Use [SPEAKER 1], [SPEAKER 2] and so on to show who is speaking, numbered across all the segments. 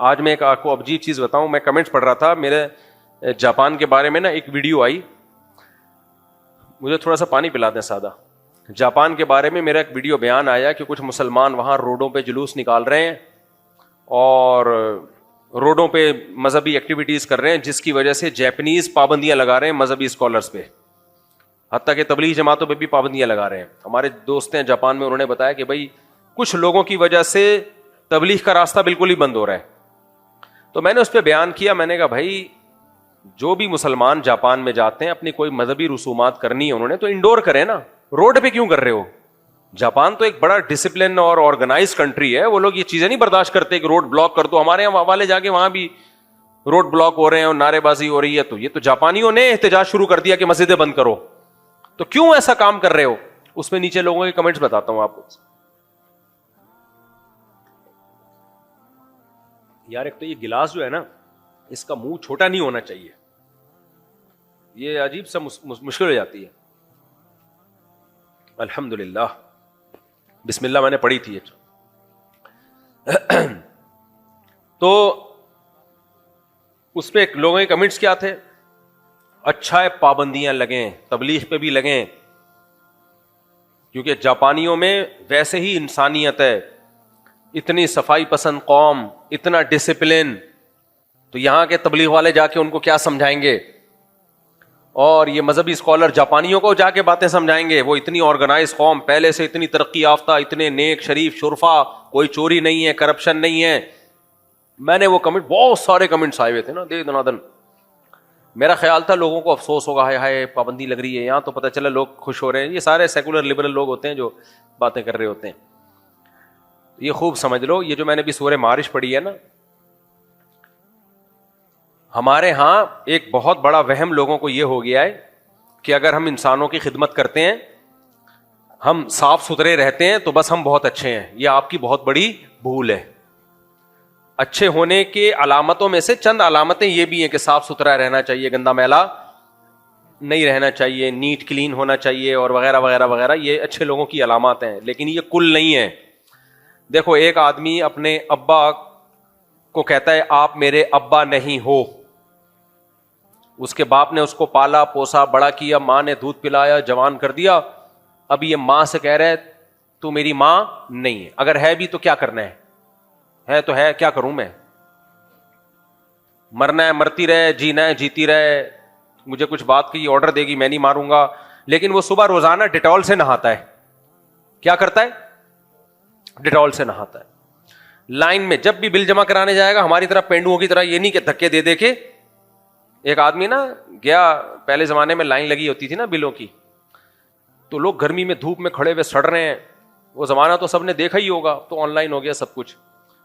[SPEAKER 1] آج میں ایک آپ کو عجیب چیز بتاؤں. میں کمنٹس پڑھ رہا تھا, میرے جاپان کے بارے میں نا ایک ویڈیو آئی, مجھے تھوڑا سا پانی پلا دیں سادہ. جاپان کے بارے میں میرا ایک ویڈیو بیان آیا کہ کچھ مسلمان وہاں روڈوں پہ جلوس نکال رہے ہیں اور روڈوں پہ مذہبی ایکٹیویٹیز کر رہے ہیں, جس کی وجہ سے جیپنیز پابندیاں لگا رہے ہیں مذہبی اسکالرس پہ, حتیٰ کہ تبلیغ جماعتوں پہ بھی پابندیاں لگا رہے ہیں. ہمارے دوست ہیں جاپان میں, انہوں نے بتایا کہ بھائی کچھ لوگوں کی وجہ سے تبلیغ کا راستہ بالکل ہی بند ہو رہا ہے. تو میں نے اس پہ بیان کیا, میں نے کہا بھائی جو بھی مسلمان جاپان میں جاتے ہیں اپنی کوئی مذہبی رسومات کرنی ہے انہوں نے تو انڈور کریں نا, روڈ پہ کیوں کر رہے ہو؟ جاپان تو ایک بڑا ڈسپلن اور آرگنائز کنٹری ہے, وہ لوگ یہ چیزیں نہیں برداشت کرتے کہ روڈ بلاک کر دو. ہمارے یہاں والے جا کے وہاں بھی روڈ بلاک ہو رہے ہیں اور نعرے بازی ہو رہی ہے, تو یہ تو جاپانیوں نے احتجاج شروع کر دیا کہ مسجدیں بند کرو. تو کیوں ایسا کام کر رہے ہو؟ اس میں نیچے لوگوں کے کمنٹس بتاتا ہوں آپ کو. یار ایک تو یہ گلاس جو ہے نا اس کا منہ چھوٹا نہیں ہونا چاہیے, یہ عجیب سا مشکل ہو جاتی ہے. الحمدللہ, بسم اللہ میں نے پڑھی تھی. تو اس پہ لوگوں کے کمنٹس کیا تھے؟ اچھا ہے پابندیاں لگیں, تبلیغ پہ بھی لگیں, کیونکہ جاپانیوں میں ویسے ہی انسانیت ہے, اتنی صفائی پسند قوم, اتنا ڈسپلن, تو یہاں کے تبلیغ والے جا کے ان کو کیا سمجھائیں گے؟ اور یہ مذہبی اسکالر جاپانیوں کو جا کے باتیں سمجھائیں گے؟ وہ اتنی آرگنائز قوم, پہلے سے اتنی ترقی یافتہ, اتنے نیک شریف شرفا, کوئی چوری نہیں ہے, کرپشن نہیں ہے. میں نے وہ کمنٹ, بہت سارے کمنٹس آئے ہوئے تھے نا دے دنادن. میرا خیال تھا لوگوں کو افسوس ہوگا, ہائے ہائے پابندی لگ رہی ہے, یہاں تو پتہ چلا لوگ خوش ہو رہے ہیں. یہ سارے سیکولر لبرل لوگ ہوتے ہیں جو باتیں کر رہے ہوتے ہیں. یہ خوب سمجھ لو, یہ جو میں نے بھی سورہ معارج پڑھی ہے نا, ہمارے ہاں ایک بہت بڑا وہم لوگوں کو یہ ہو گیا ہے کہ اگر ہم انسانوں کی خدمت کرتے ہیں, ہم صاف ستھرے رہتے ہیں تو بس ہم بہت اچھے ہیں. یہ آپ کی بہت بڑی بھول ہے. اچھے ہونے کے علامتوں میں سے چند علامتیں یہ بھی ہیں کہ صاف ستھرا رہنا چاہیے, گندا میلا نہیں رہنا چاہیے, نیٹ کلین ہونا چاہیے, اور وغیرہ وغیرہ وغیرہ. یہ اچھے لوگوں کی علامات ہیں, لیکن یہ کل نہیں ہے. دیکھو, ایک آدمی اپنے ابا کو کہتا ہے آپ میرے ابا نہیں ہو. اس کے باپ نے اس کو پالا پوسا بڑا کیا, ماں نے دودھ پلایا, جوان کر دیا. اب یہ ماں سے کہہ رہے تو میری ماں نہیں ہے. اگر ہے بھی تو کیا کرنا ہے تو ہے, کیا کروں میں؟ مرنا ہے مرتی رہے, جینا ہے جیتی رہے. مجھے کچھ بات کی آرڈر دے گی میں نہیں ماروں گا. لیکن وہ صبح روزانہ ڈیٹول سے نہاتا ہے. کیا کرتا ہے؟ ڈیٹول سے نہاتا ہے. لائن میں جب بھی بل جمع کرانے جائے گا ہماری طرح پینڈوؤں کی طرح یہ نہیں کہ دھکے دے دے کے. ایک آدمی نا گیا, پہلے زمانے میں لائن لگی ہوتی تھی نا بلوں کی, تو لوگ گرمی میں دھوپ میں کھڑے ہوئے سڑ رہے ہیں. وہ زمانہ تو سب نے دیکھا ہی ہوگا, تو آن لائن ہو گیا سب کچھ.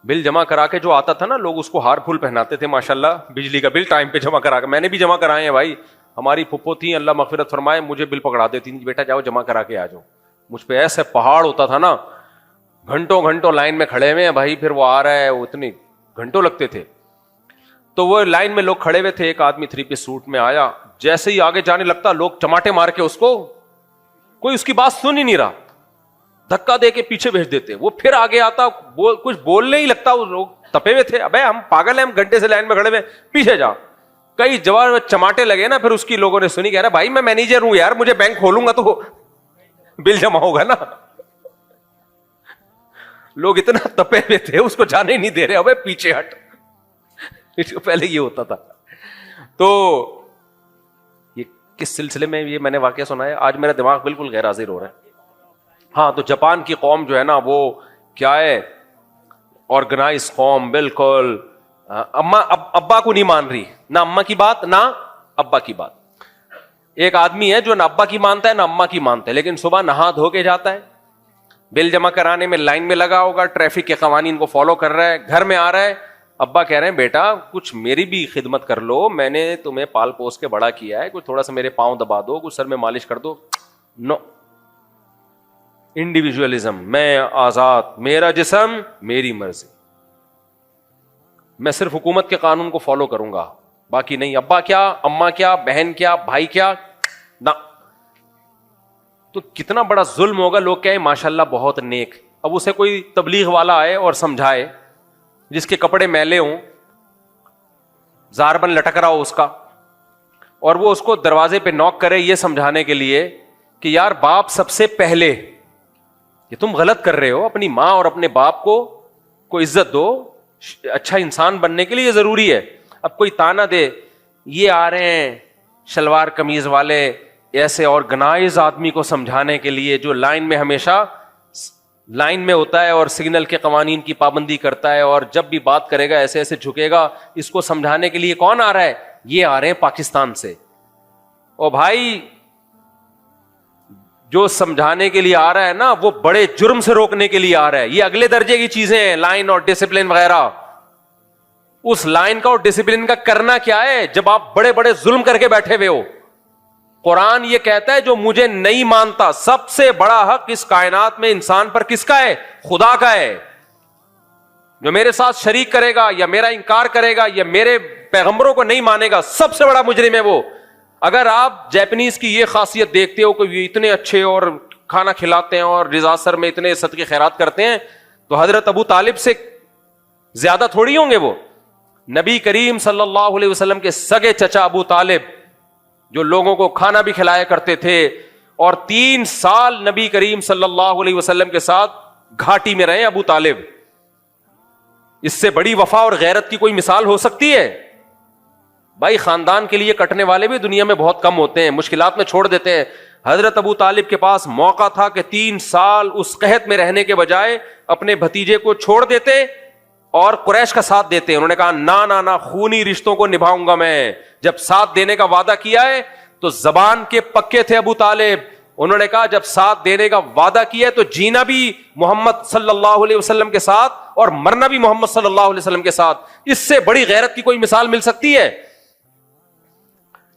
[SPEAKER 1] بل جمع کرا کے جو آتا تھا نا, لوگ اس کو ہار پھول پہناتے تھے ماشاءاللہ, بجلی کا بل ٹائم پہ جمع کرا کے. میں نے بھی جمع کرائے ہیں بھائی, ہماری پھپھو تھی اللہ مغفرت فرمائے, مجھے بل پکڑا دیتی تھی, بیٹا جاؤ جمع کرا کے آ جاؤ. مجھ پہ ایسے پہاڑ ہوتا تھا نا, گھنٹوں گھنٹوں لائن میں کھڑے ہوئے ہیں بھائی, پھر وہ آ رہا ہے, اتنے گھنٹوں لگتے تھے. تو وہ لائن میں لوگ کھڑے ہوئے تھے, ایک آدمی 3 پیس سوٹ میں آیا, جیسے ہی آگے جانے لگتا لوگ چماٹے مار کے اس کو, کوئی اس کی بات سن ہی نہیں رہا, دھکا دے کے پیچھے بھیج دیتے. وہ پھر آگے آتا, کچھ بولنے ہی لگتا. وہ لوگ تپے ہوئے تھے, ابے ہم پاگل ہیں, ہم گھنٹے سے لائن میں کھڑے ہوئے, پیچھے جا. کئی جوان چماٹے لگے نا, پھر اس کی لوگوں نے سنی, کہہ رہا بھائی میں مینیجر ہوں یار, مجھے بینک کھولوں گا تو بل جمع ہوگا نا. لوگ اتنا تپے ہوئے تھے, اس کو جانے ہی نہیں دے رہے, ابے پیچھے ہٹ. پہلے یہ ہوتا تھا. تو یہ کس سلسلے میں یہ میں نے واقعہ سنا ہے, آج میرا دماغ بالکل غیر حاضر ہو رہا ہے. ہاں, تو جاپان کی قوم جو ہے نا وہ کیا ہے, آرگنائز قوم بالکل. ابا کو نہیں مان رہی, نہ اما کی بات نہ ابا کی بات. ایک آدمی ہے جو نہ ابا کی مانتا ہے نہ اما کی مانتا ہے, لیکن صبح نہا دھو کے جاتا ہے, بل جمع کرانے میں لائن میں لگا ہوگا, ٹریفک کے قوانین کو فالو کر رہا ہے, گھر میں آ رہا ہے, ابا کہہ رہے ہیں بیٹا کچھ میری بھی خدمت کر لو, میں نے تمہیں پال پوس کے بڑا کیا ہے, کچھ تھوڑا سا میرے پاؤں دبا دو, کچھ سر میں مالش کر دو. نو, انڈیویجولزم, میں آزاد, میرا جسم میری مرضی, میں صرف حکومت کے قانون کو فالو کروں گا, باقی نہیں. ابا کیا, اما کیا, بہن کیا, بھائی کیا, نہ. تو کتنا بڑا ظلم ہوگا. لوگ کہیں ماشاءاللہ بہت نیک. اب اسے کوئی تبلیغ والا آئے اور سمجھائے جس کے کپڑے میلے ہوں, زاربن لٹک رہا ہو اس کا, اور وہ اس کو دروازے پہ نوک کرے یہ سمجھانے کے لیے کہ یار باپ سب سے پہلے, یہ تم غلط کر رہے ہو, اپنی ماں اور اپنے باپ کو عزت دو, اچھا انسان بننے کے لیے یہ ضروری ہے. اب کوئی تانا دے یہ آ رہے ہیں شلوار قمیض والے ایسے آرگنائز آدمی کو سمجھانے کے لیے جو لائن میں ہمیشہ لائن میں ہوتا ہے اور سگنل کے قوانین کی پابندی کرتا ہے, اور جب بھی بات کرے گا ایسے ایسے جھکے گا, اس کو سمجھانے کے لیے کون آ رہا ہے؟ یہ آ رہے ہیں پاکستان سے. او بھائی جو سمجھانے کے لیے آ رہا ہے نا وہ بڑے جرم سے روکنے کے لیے آ رہا ہے. یہ اگلے درجے کی چیزیں ہیں, لائن اور ڈسپلن وغیرہ. اس لائن کا اور ڈسپلن کا کرنا کیا ہے جب آپ بڑے بڑے ظلم کر کے بیٹھے ہوئے ہو؟ قرآن یہ کہتا ہے جو مجھے نہیں مانتا, سب سے بڑا حق اس کائنات میں انسان پر کس کا ہے؟ خدا کا ہے. جو میرے ساتھ شریک کرے گا یا میرا انکار کرے گا یا میرے پیغمبروں کو نہیں مانے گا, سب سے بڑا مجرم ہے وہ. اگر آپ جیپنیز کی یہ خاصیت دیکھتے ہو کہ یہ اتنے اچھے اور کھانا کھلاتے ہیں اور رضا سر میں اتنے صدقے خیرات کرتے ہیں, تو حضرت ابو طالب سے زیادہ تھوڑی ہوں گے وہ. نبی کریم صلی اللہ علیہ وسلم کے سگے چچا ابو طالب جو لوگوں کو کھانا بھی کھلایا کرتے تھے, اور 3 سال نبی کریم صلی اللہ علیہ وسلم کے ساتھ گھاٹی میں رہے ابو طالب. اس سے بڑی وفا اور غیرت کی کوئی مثال ہو سکتی ہے؟ بھائی خاندان کے لیے کٹنے والے بھی دنیا میں بہت کم ہوتے ہیں, مشکلات میں چھوڑ دیتے ہیں. حضرت ابو طالب کے پاس موقع تھا کہ 3 سال اس قحط میں رہنے کے بجائے اپنے بھتیجے کو چھوڑ دیتے اور قریش کا ساتھ دیتے. انہوں نے کہا نہ خونی رشتوں کو نبھاؤں گا میں. جب ساتھ دینے کا وعدہ کیا ہے تو زبان کے پکے تھے ابو طالب. انہوں نے کہا جب ساتھ دینے کا وعدہ کیا ہے تو جینا بھی محمد صلی اللہ علیہ وسلم کے ساتھ اور مرنا بھی محمد صلی اللہ علیہ وسلم کے ساتھ. اس سے بڑی غیرت کی کوئی مثال مل سکتی ہے؟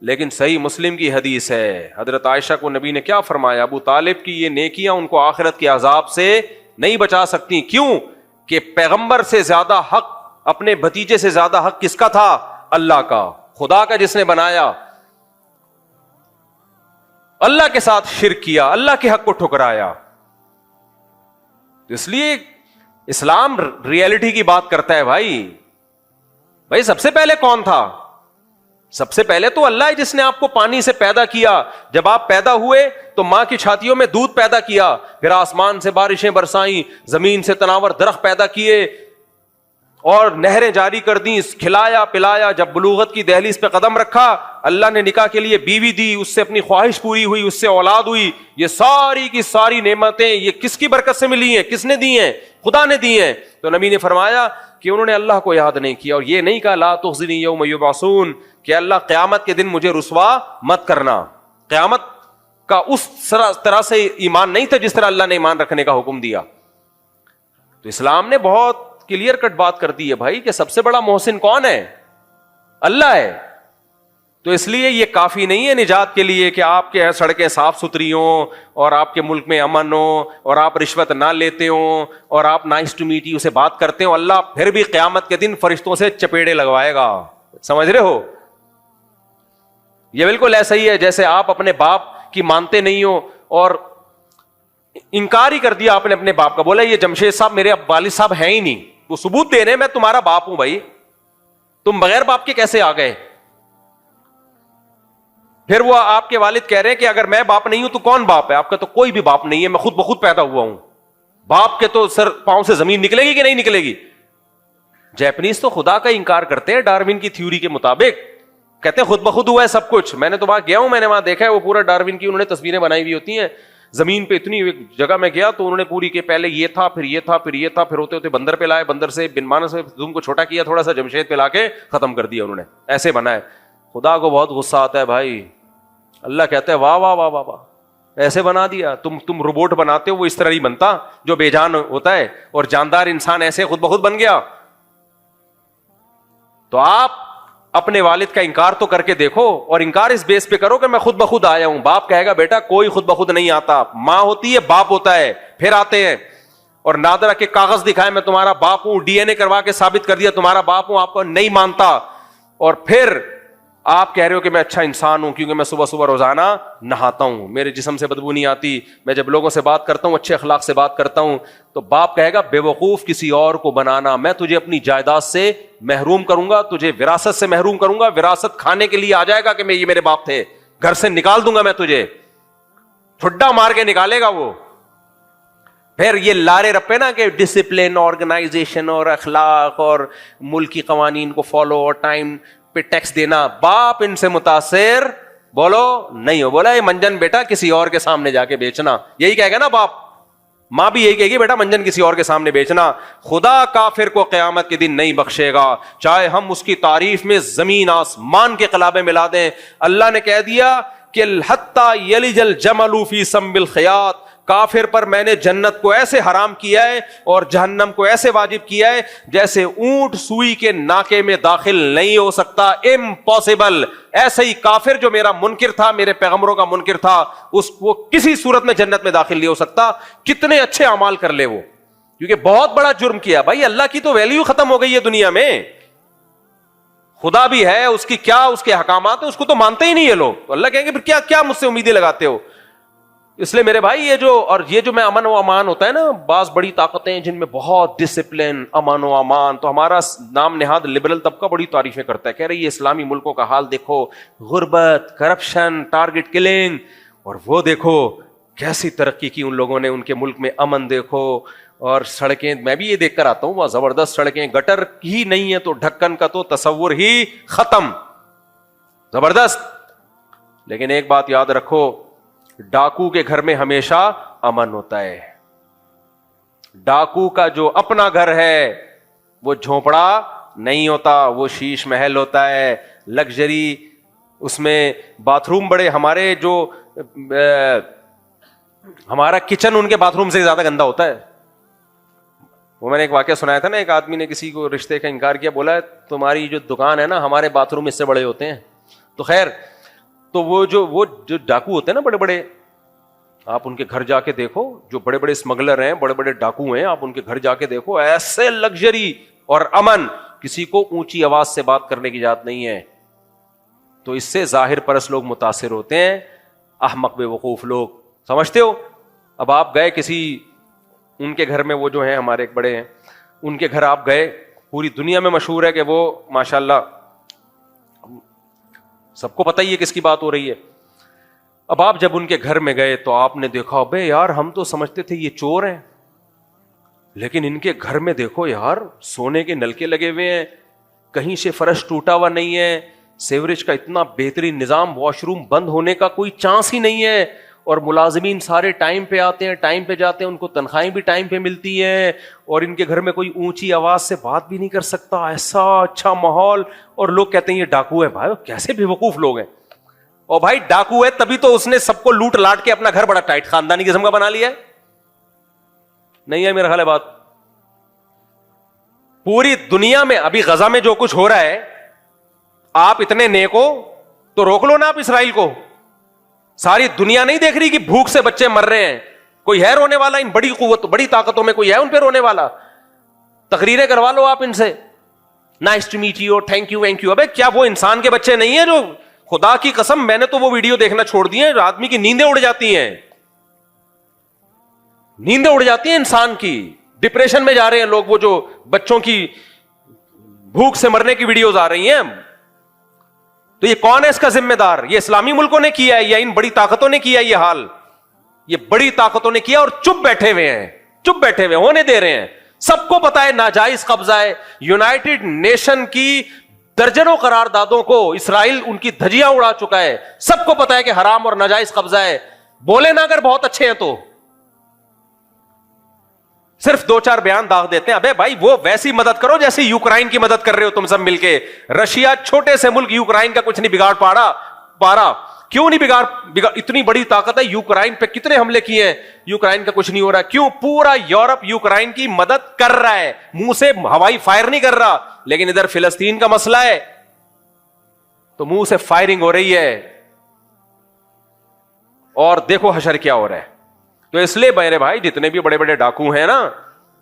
[SPEAKER 1] لیکن صحیح مسلم کی حدیث ہے, حضرت عائشہ کو نبی نے کیا فرمایا؟ ابو طالب کی یہ نیکیاں ان کو آخرت کے عذاب سے نہیں بچا سکتی. کیوں کہ پیغمبر سے زیادہ حق, اپنے بھتیجے سے زیادہ حق کس کا تھا؟ اللہ کا, خدا کا, جس نے بنایا. اللہ کے ساتھ شرک کیا, اللہ کے حق کو ٹھکرایا. اس لیے اسلام ریئلٹی کی بات کرتا ہے. بھائی سب سے پہلے کون تھا؟ سب سے پہلے تو اللہ ہے جس نے آپ کو پانی سے پیدا کیا. جب آپ پیدا ہوئے تو ماں کی چھاتیوں میں دودھ پیدا کیا, پھر آسمان سے بارشیں برسائیں, زمین سے تناور درخت پیدا کیے اور نہریں جاری کر دیں, کھلایا پلایا. جب بلوغت کی دہلیز پہ قدم رکھا اللہ نے نکاح کے لیے بیوی دی, اس سے اپنی خواہش پوری ہوئی, اس سے اولاد ہوئی. یہ ساری کی ساری نعمتیں یہ کس کی برکت سے ملی ہیں؟ کس نے دی ہیں؟ خدا نے دی ہیں. تو نبی نے فرمایا کہ انہوں نے اللہ کو یاد نہیں کیا, اور یہ نہیں کہا لا تخزنی یوم یبعثون, کہ اللہ قیامت کے دن مجھے رسوا مت کرنا. قیامت کا اس طرح سے ایمان نہیں تھا جس طرح اللہ نے ایمان رکھنے کا حکم دیا. تو اسلام نے بہت کلیئر کٹ بات کر دی ہے بھائی کہ سب سے بڑا محسن کون ہے؟ اللہ ہے. تو اس لیے یہ کافی نہیں ہے نجات کے لیے کہ آپ کے سڑکیں صاف ستھری ہوں اور آپ کے ملک میں امن ہو اور آپ رشوت نہ لیتے ہوں اور آپ نائس ٹو میٹ یو سے بات کرتے ہو. اللہ پھر بھی قیامت کے دن فرشتوں سے چپیڑے لگوائے گا. سمجھ رہے ہو؟ یہ بالکل ایسا ہی ہے جیسے آپ اپنے باپ کی مانتے نہیں ہو اور انکار ہی کر دیا آپ نے اپنے باپ کا, بولا یہ جمشید صاحب میرے والد صاحب ہیں ہی نہیں, وہ ثبوت دے رہے میں تمہارا باپ ہوں. بھائی تم بغیر باپ کے کیسے آ گئے؟ پھر وہ آپ کے والد کہہ رہے ہیں کہ اگر میں باپ نہیں ہوں تو کون باپ ہے؟ آپ کا تو کوئی بھی باپ نہیں ہے, میں خود بخود پیدا ہوا ہوں. باپ کے تو سر پاؤں سے زمین نکلے گی کہ نہیں نکلے گی؟ جیپنیز تو خدا کا انکار کرتے ہیں ڈارون کی تھیوری کے مطابق, کہتے ہیں خود بخود ہوا ہے سب کچھ. میں نے تو وہاں گیا ہوں, میں نے وہاں دیکھا ہے وہ پورا ڈارون کی انہوں نے تصویریں بنائی ہوئی ہوتی ہیں زمین پہ. اتنی ایک جگہ میں گیا تو انہوں نے پوری کے پہلے یہ تھا پھر یہ تھا پھر یہ تھا, پھر ہوتے ہوتے بندر پہ لائے, بندر سے بن مانس سے زوم کو چھوٹا کیا تھوڑا سا, جمشید پہ لا کے ختم کر دیا انہوں نے. ایسے بنا ہے. خدا کو بہت غصہ آتا ہے بھائی. اللہ کہتا ہے واہ واہ واہ واہ واہ, ایسے بنا دیا. تم روبوٹ بناتے ہو, وہ اس طرح نہیں بنتا جو بے جان ہوتا ہے, اور جاندار انسان ایسے خود بخود بن گیا. تو آپ اپنے والد کا انکار تو کر کے دیکھو, اور انکار اس بیس پہ کرو کہ میں خود بخود آیا ہوں. باپ کہے گا بیٹا کوئی خود بخود نہیں آتا, ماں ہوتی ہے باپ ہوتا ہے, پھر آتے ہیں. اور نادرا کے کاغذ دکھائے میں تمہارا باپ ہوں, ڈی این اے کروا کے ثابت کر دیا تمہارا باپ ہوں, آپ کو نہیں مانتا, اور پھر آپ کہہ رہے ہو کہ میں اچھا انسان ہوں کیونکہ میں صبح صبح روزانہ نہاتا ہوں, میرے جسم سے بدبو نہیں آتی, میں جب لوگوں سے بات کرتا ہوں اچھے اخلاق سے بات کرتا ہوں. تو باپ کہے گا بے وقوف کسی اور کو بنانا, میں تجھے اپنی جائیداد سے محروم کروں گا, تجھے وراثت سے محروم کروں گا, وراثت کھانے کے لیے آ جائے گا کہ یہ میرے باپ تھے, گھر سے نکال دوں گا میں تجھے, ٹھڈا مار کے نکالے گا وہ. پھر یہ لارے رپے نا کہ ڈسپلن, آرگنائزیشن اور اخلاق اور ملکی قوانین کو فالو اور ٹائم پہ ٹیکس دینا, باپ ان سے متاثر بولو نہیں ہو. بولا یہ منجن بیٹا کسی اور کے سامنے جا کے بیچنا, یہی کہے گا نا باپ, ماں بھی یہی کہے گی بیٹا منجن کسی اور کے سامنے بیچنا. خدا کافر کو قیامت کے دن نہیں بخشے گا, چاہے ہم اس کی تعریف میں زمین آسمان کے قلابے ملا دیں. اللہ نے کہہ دیا کہ حتی یلج الجمل فی سم الخیاط, کافر پر میں نے جنت کو ایسے حرام کیا ہے اور جہنم کو ایسے واجب کیا ہے جیسے اونٹ سوئی کے ناکے میں داخل نہیں ہو سکتا, امپاسبل. ایسے ہی کافر جو میرا منکر تھا, میرے پیغمبروں کا منکر تھا, اس کو کسی صورت میں جنت میں داخل نہیں ہو سکتا, کتنے اچھے اعمال کر لے وہ, کیونکہ بہت بڑا جرم کیا. بھائی اللہ کی تو ویلیو ختم ہو گئی ہے دنیا میں, خدا بھی ہے, اس کی کیا اس کے احکامات ہیں اس کو تو مانتے ہی نہیں یہ لوگ. تو اللہ کہیں گے پھر کیا مجھ سے امیدیں لگاتے ہو. اس لیے میرے بھائی یہ جو میں امن و امان ہوتا ہے نا, بعض بڑی طاقتیں جن میں بہت ڈسپلن, امن و امان, تو ہمارا نام نہاد لبرل طبقہ بڑی تعریفیں کرتا ہے, کہہ رہی ہے اسلامی ملکوں کا حال دیکھو, غربت, کرپشن, ٹارگٹ کلنگ, اور وہ دیکھو کیسی ترقی کی ان لوگوں نے, ان کے ملک میں امن دیکھو, اور سڑکیں میں بھی یہ دیکھ کر آتا ہوں وہاں زبردست سڑکیں, گٹر ہی نہیں ہے تو ڈھکن کا تو تصور ہی ختم, زبردست. لیکن ایک بات یاد رکھو, ڈاکو کے گھر میں ہمیشہ امن ہوتا ہے. ڈاکو کا جو اپنا گھر ہے وہ جھونپڑا نہیں ہوتا, وہ شیش محل ہوتا ہے, لگژری, اس میں باتھ روم بڑے, ہمارا کچن ان کے باتھ روم سے زیادہ گندا ہوتا ہے. وہ میں نے ایک واقعہ سنایا تھا نا, ایک آدمی نے کسی کو رشتے کا انکار کیا, بولا تمہاری جو دکان ہے نا ہمارے باتھ روم اس سے بڑے ہوتے ہیں. تو خیر, تو وہ جو ڈاکو ہوتے ہیں نا بڑے بڑے, آپ ان کے گھر جا کے دیکھو, جو بڑے بڑے اسمگلر ہیں, بڑے بڑے ڈاکو ہیں, آپ ان کے گھر جا کے دیکھو, ایسے لگژری اور امن, کسی کو اونچی آواز سے بات کرنے کی اجازت نہیں ہے. تو اس سے ظاہر پرست لوگ متاثر ہوتے ہیں, احمق بے وقوف لوگ, سمجھتے ہو. اب آپ گئے کسی ان کے گھر میں, وہ جو ہیں ہمارے ایک بڑے ہیں, ان کے گھر آپ گئے, پوری دنیا میں مشہور ہے کہ وہ ماشاءاللہ سب کو پتہ ہی ہے کس کی بات ہو رہی ہے. اب آپ جب ان کے گھر میں گئے تو آپ نے دیکھا, بے یار ہم تو سمجھتے تھے یہ چور ہیں, لیکن ان کے گھر میں دیکھو یار سونے کے نلکے لگے ہوئے ہیں, کہیں سے فرش ٹوٹا ہوا نہیں ہے, سیوریج کا اتنا بہترین نظام, واش روم بند ہونے کا کوئی چانس ہی نہیں ہے, اور ملازمین سارے ٹائم پہ آتے ہیں, ٹائم پہ جاتے ہیں, ان کو تنخواہیں بھی ٹائم پہ ملتی ہیں, اور ان کے گھر میں کوئی اونچی آواز سے بات بھی نہیں کر سکتا, ایسا اچھا ماحول. اور لوگ کہتے ہیں یہ ڈاکو ہے. بھائی کیسے بے وقوف لوگ ہیں. اور بھائی ڈاکو ہے تبھی تو اس نے سب کو لوٹ لاٹ کے اپنا گھر بڑا ٹائٹ خاندانی قسم کا بنا لیا ہے. نہیں ہے میرا خیال ہے بات. پوری دنیا میں ابھی غزہ میں جو کچھ ہو رہا ہے, آپ اتنے نیک ہو تو روک لو نا آپ اسرائیل کو. ساری دنیا نہیں دیکھ رہی کہ بھوک سے بچے مر رہے ہیں, کوئی ہے رونے والا؟ ان بڑی قوت بڑی طاقتوں میں کوئی ہے ان پہ رونے والا؟ تقریریں کروا لو آپ ان سے, nice to meet you, thank you thank you. ابے کیا وہ انسان کے بچے نہیں ہیں جو, خدا کی قسم میں نے تو وہ ویڈیو دیکھنا چھوڑ دی ہیں, آدمی کی نیندیں اڑ جاتی ہیں, نیندیں اڑ جاتی ہیں انسان کی. ڈپریشن میں جا رہے ہیں لوگ, وہ جو بچوں کی بھوک سے مرنے کی ویڈیوز آ رہی ہیں. تو یہ کون ہے اس کا ذمہ دار؟ یہ اسلامی ملکوں نے کیا ہے یا ان بڑی طاقتوں نے کیا ہے یہ حال؟ یہ بڑی طاقتوں نے کیا, اور چپ بیٹھے ہوئے ہیں, چپ بیٹھے ہوئے ہونے دے رہے ہیں. سب کو پتا ہے ناجائز قبضہ ہے. یونائٹڈ نیشن کی درجنوں قراردادوں کو اسرائیل ان کی دھجیاں اڑا چکا ہے. سب کو پتا ہے کہ حرام اور ناجائز قبضہ ہے. بولے نہ اگر بہت اچھے ہیں تو صرف دو چار بیان داغ دیتے ہیں. ابے بھائی وہ ویسی مدد کرو جیسے یوکرائن کی مدد کر رہے ہو تم سب مل کے. رشیا چھوٹے سے ملک, یوکرائن کا کچھ نہیں بگاڑ پارا. کیوں نہیں بگاڑ؟ اتنی بڑی طاقت ہے, یوکرائن پہ کتنے حملے کیے ہیں, یوکرائن کا کچھ نہیں ہو رہا. کیوں؟ پورا یورپ یوکرائن کی مدد کر رہا ہے, منہ سے ہوائی فائر نہیں کر رہا. لیکن ادھر فلسطین کا مسئلہ ہے تو منہ سے فائرنگ ہو رہی ہے, اور دیکھو حشر کیا ہو رہا ہے. تو اس لیے میرے بھائی جتنے بھی بڑے بڑے ڈاکو ہیں نا,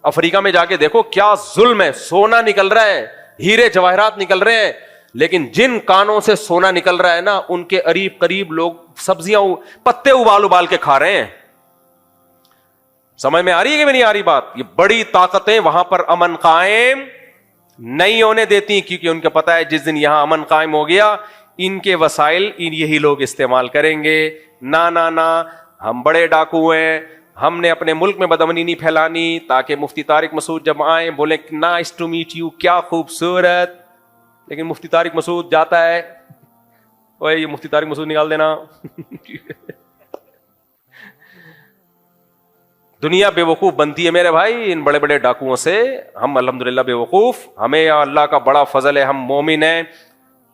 [SPEAKER 1] افریقہ میں جا کے دیکھو کیا ظلم ہے. سونا نکل رہا ہے, ہیرے جواہرات نکل رہے ہیں, لیکن جن کانوں سے سونا نکل رہا ہے نا, ان کے قریب قریب لوگ سبزیاں پتے ابال کے کھا رہے ہیں. سمجھ میں آ رہی ہے کہ نہیں آ رہی بات؟ یہ بڑی طاقتیں وہاں پر امن قائم نہیں ہونے دیتی, کیونکہ ان کو پتا ہے جس دن یہاں امن قائم ہو گیا ان کے وسائل یہی لوگ استعمال کریں گے. نہ ہم بڑے ڈاکو ہیں, ہم نے اپنے ملک میں بدامنی نہیں پھیلانی, تاکہ مفتی طارق مسعود جب آئیں بولیں نائس ٹو میٹ یو, کیا خوبصورت. لیکن مفتی طارق مسعود جاتا ہے, اوے یہ مفتی طارق مسعود نکال دینا. دنیا بے وقوف بنتی ہے میرے بھائی ان بڑے بڑے ڈاکوؤں سے. ہم الحمدللہ بے وقوف, ہمیں اللہ کا بڑا فضل ہے, ہم مومن ہیں,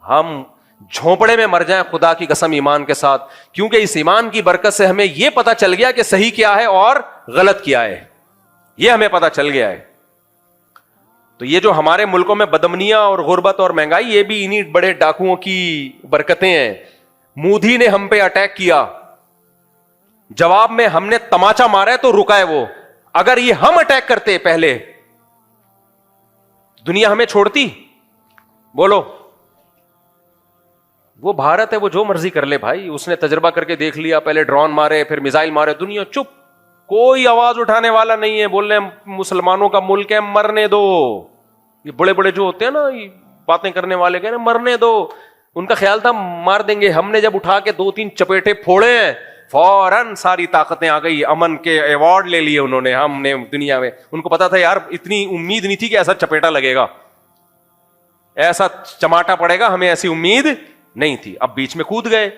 [SPEAKER 1] ہم جھونپڑے میں مر جائیں خدا کی قسم ایمان کے ساتھ, کیونکہ اس ایمان کی برکت سے ہمیں یہ پتا چل گیا کہ صحیح کیا ہے اور غلط کیا ہے, یہ ہمیں پتا چل گیا ہے. تو یہ جو ہمارے ملکوں میں بدامنیاں اور غربت اور مہنگائی, یہ بھی انہی بڑے ڈاکوؤں کی برکتیں ہیں. مودی نے ہم پہ اٹیک کیا, جواب میں ہم نے تماچا مارا ہے تو رکا ہے وہ. اگر یہ ہم اٹیک کرتے پہلے, دنیا ہمیں چھوڑتی؟ بولو. وہ بھارت ہے, وہ جو مرضی کر لے بھائی, اس نے تجربہ کر کے دیکھ لیا, پہلے ڈرون مارے پھر میزائل مارے, دنیا چپ, کوئی آواز اٹھانے والا نہیں ہے. بول رہے ہیں مسلمانوں کا ملک ہے, مرنے دو. یہ بڑے بڑے جو ہوتے ہیں نا یہ باتیں کرنے والے, کہنے مرنے دو. ان کا خیال تھا مار دیں گے, ہم نے جب اٹھا کے 2-3 چپیٹے پھوڑے ہیں فوراً ساری طاقتیں آ گئی, امن کے ایوارڈ لے لیے انہوں نے. ہم نے دنیا میں, ان کو پتا تھا یار, اتنی امید نہیں تھی کہ ایسا چپیٹا لگے گا, ایسا چماٹا پڑے گا, ہمیں ایسی امید نہیں تھی. اب بیچ میں کود گئے.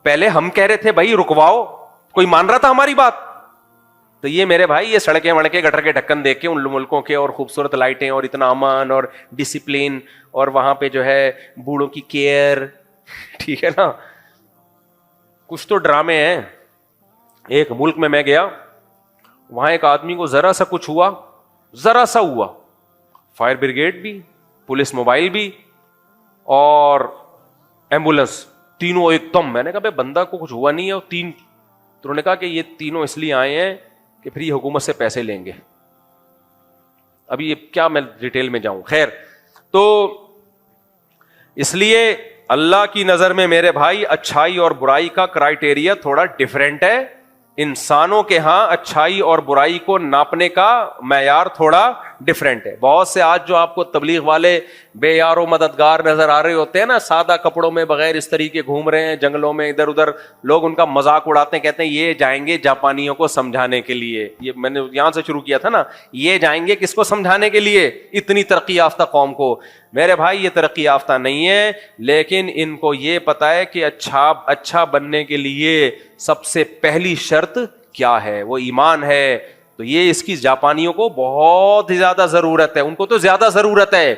[SPEAKER 1] پہلے ہم کہہ رہے تھے بھائی رکواؤ, کوئی مان رہا تھا ہماری بات؟ تو یہ میرے بھائی یہ سڑکیں وڑکیں گٹر کے ڈھکن دیکھ کے ان ملکوں کے, اور خوبصورت لائٹیں اور اتنا امن اور ڈسپلن, اور وہاں پہ جو ہے بوڑھوں کی کیئر, ٹھیک ہے نا, کچھ تو ڈرامے ہیں. ایک ملک میں گیا, وہاں ایک آدمی کو ذرا سا کچھ ہوا, ذرا سا ہوا, فائر بریگیڈ بھی, پولیس موبائل بھی اور ایمبولینس, تینوں ایک دم. میں نے کہا بھائی بندہ کو کچھ ہوا نہیں ہے, اور تین, تو انہوں نے کہا کہ یہ تینوں اس لیے آئے ہیں کہ پھر یہ حکومت سے پیسے لیں گے. ابھی یہ کیا میں ڈیٹیل میں جاؤں, خیر. تو اس لیے اللہ کی نظر میں میرے بھائی اچھائی اور برائی کا کرائیٹیریا تھوڑا ڈیفرنٹ ہے. انسانوں کے ہاں اچھائی اور برائی کو ناپنے کا معیار تھوڑا ڈفرینٹ ہے. بہت سے آج جو آپ کو تبلیغ والے بے یار و مددگار نظر آ رہے ہوتے ہیں نا, سادہ کپڑوں میں بغیر اس طریقے گھوم رہے ہیں جنگلوں میں ادھر ادھر, لوگ ان کا مذاق اڑاتے ہیں, کہتے ہیں یہ جائیں گے جاپانیوں کو سمجھانے کے لیے. یہ میں نے یہاں سے شروع کیا تھا نا, یہ جائیں گے کس کو سمجھانے کے لیے؟ اتنی ترقی یافتہ قوم کو. میرے بھائی یہ ترقی یافتہ نہیں ہے, لیکن ان کو یہ پتا ہے کہ اچھا بننے کے لیے سب سے پہلی شرط کیا ہے, وہ ایمان ہے. تو یہ اس کی جاپانیوں کو بہت زیادہ ضرورت ہے, ان کو تو زیادہ ضرورت ہے,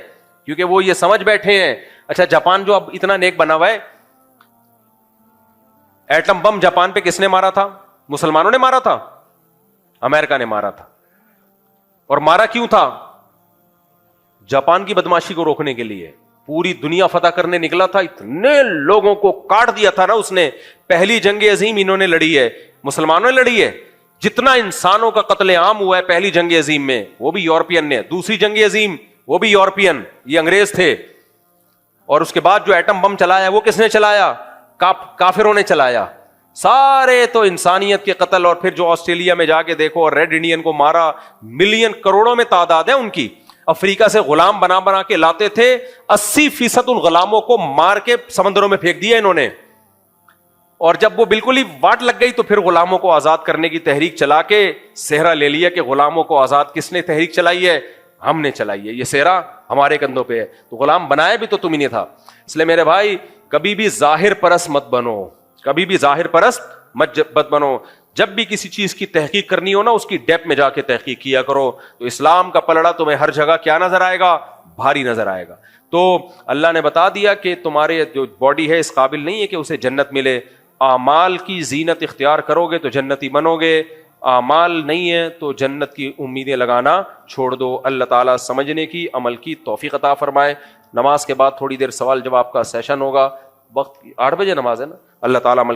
[SPEAKER 1] کیونکہ وہ یہ سمجھ بیٹھے ہیں. اچھا جاپان جو اب اتنا نیک بنا ہوا ہے, ایٹم بم جاپان پہ کس نے مارا تھا؟ مسلمانوں نے مارا تھا, امریکہ نے مارا تھا. اور مارا کیوں تھا؟ جاپان کی بدماشی کو روکنے کے لیے. پوری دنیا فتح کرنے نکلا تھا, اتنے لوگوں کو کاٹ دیا تھا نا اس نے. پہلی جنگ عظیم انہوں نے لڑی ہے, مسلمانوں نے لڑی ہے. جتنا انسانوں کا قتل عام ہوا ہے پہلی جنگ عظیم میں, وہ بھی یورپین نے. دوسری جنگ عظیم وہ بھی یورپین, یہ انگریز تھے. اور اس کے بعد جو ایٹم بم چلایا وہ کس نے چلایا؟ کافروں نے چلایا. سارے تو انسانیت کے قتل. اور پھر جو آسٹریلیا میں جا کے دیکھو, اور ریڈ انڈین کو مارا, ملین کروڑوں میں تعداد ہے ان کی. افریقہ سے غلام بنا کے لاتے تھے, 80% ان غلاموں کو مار کے سمندروں میں پھینک دیا انہوں نے. اور جب وہ بالکل ہی واٹ لگ گئی تو پھر غلاموں کو آزاد کرنے کی تحریک چلا کے صحرا لے لیا کہ غلاموں کو آزاد کس نے تحریک چلائی ہے؟ ہم نے چلائی ہے, یہ صحرا ہمارے کندھوں پہ ہے. تو غلام بنایا بھی تو تم ہی نے تھا. اس لیے میرے بھائی کبھی بھی ظاہر پرست مت بنو, کبھی بھی ظاہر پرست مت بنو. جب بھی کسی چیز کی تحقیق کرنی ہو نا, اس کی ڈیپ میں جا کے تحقیق کیا کرو. تو اسلام کا پلڑا تمہیں ہر جگہ کیا نظر آئے گا؟ بھاری نظر آئے گا. تو اللہ نے بتا دیا کہ تمہارے جو باڈی ہے اس قابل نہیں ہے کہ اسے جنت ملے. اعمال کی زینت اختیار کرو گے تو جنتی بنو گے, اعمال نہیں ہے تو جنت کی امیدیں لگانا چھوڑ دو. اللہ تعالیٰ سمجھنے کی, عمل کی توفیق عطا فرمائے. نماز کے بعد تھوڑی دیر سوال جواب کا سیشن ہوگا. وقت 8 بجے نماز ہے نا. اللہ تعالیٰ عمل